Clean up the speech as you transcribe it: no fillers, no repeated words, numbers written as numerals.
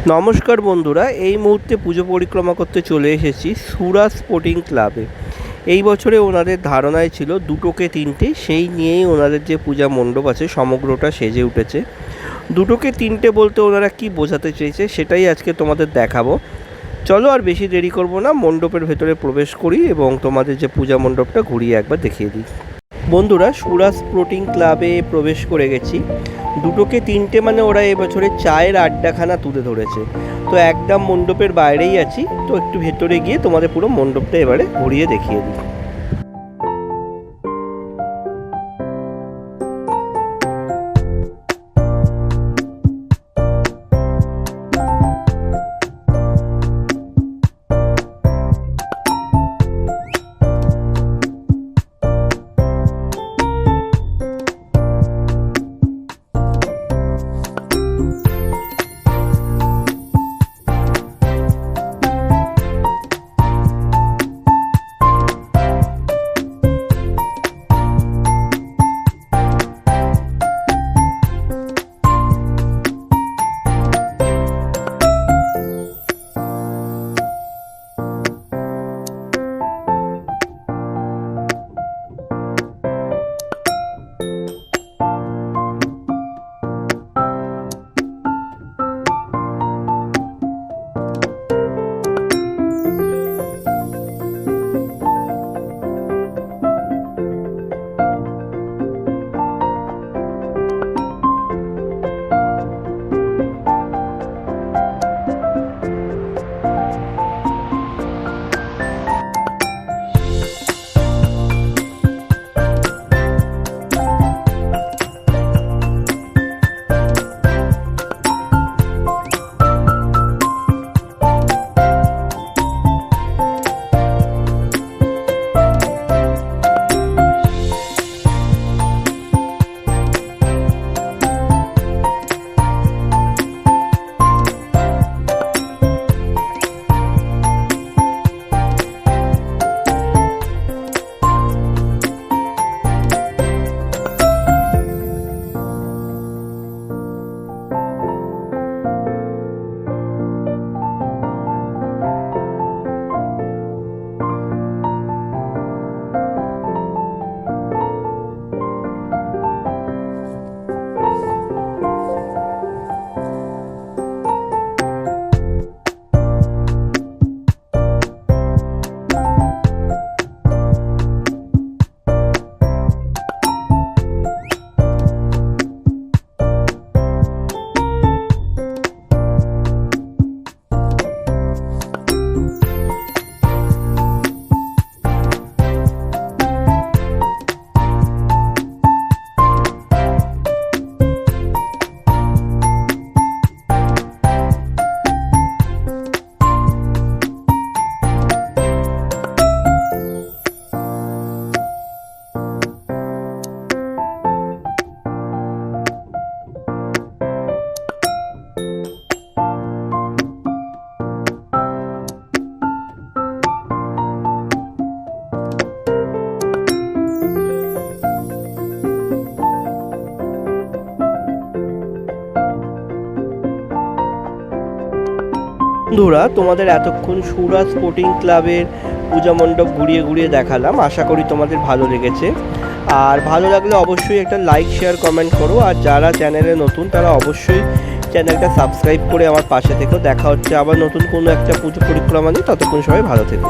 নমস্কার বন্ধুরা, এই মুহূর্তে পুজো পরিক্রমা করতে চলে এসেছি সুরাজ স্পোর্টিং ক্লাবে। এই বছরে ওনাদের ধারণায় ছিল দুটোকে তিনটে, সেই নিয়েই ওনাদের যে পূজা মণ্ডপ আছে সমগ্রটা সেজে উঠেছে। দুটোকে তিনটে বলতে ওনারা কি বোঝাতে চেয়েছে সেটাই আজকে তোমাদের দেখাবো। চলো আর বেশি দেরি করব না, মণ্ডপের ভেতরে প্রবেশ করি এবং তোমাদের যে পূজা মণ্ডপটা ঘুরিয়ে একবার দেখিয়ে দিই। বন্ধুরা, সুরাজ স্পোর্টিং ক্লাবে প্রবেশ করে গেছি। দুটোকে তিনটে মানে ওরা এবছরে চায়ের আড্ডাখানা তুলে ধরেছে। তো একদম মণ্ডপের বাইরেই আছি, তো একটু ভেতরে গিয়ে তোমাদের পুরো মণ্ডপটা এবারে ঘুরিয়ে দেখিয়ে দিই। বন্ধুরা, তোমাদের এতক্ষণ সুরাজ স্পোর্টিং ক্লাবের পূজা মণ্ডপ ঘুরিয়ে ঘুরিয়ে দেখালাম। আশা করি তোমাদের ভালো লেগেছে। আর ভালো লাগলে অবশ্যই একটা লাইক, শেয়ার, কমেন্ট করো। আর যারা চ্যানেলে নতুন তারা অবশ্যই চ্যানেলটা সাবস্ক্রাইব করে আমার পাশে থেকো। দেখা হচ্ছে আবার নতুন কোনো একটা পুজো পরিক্রমা নিয়ে। ততক্ষণ সবাই ভালো থেকো।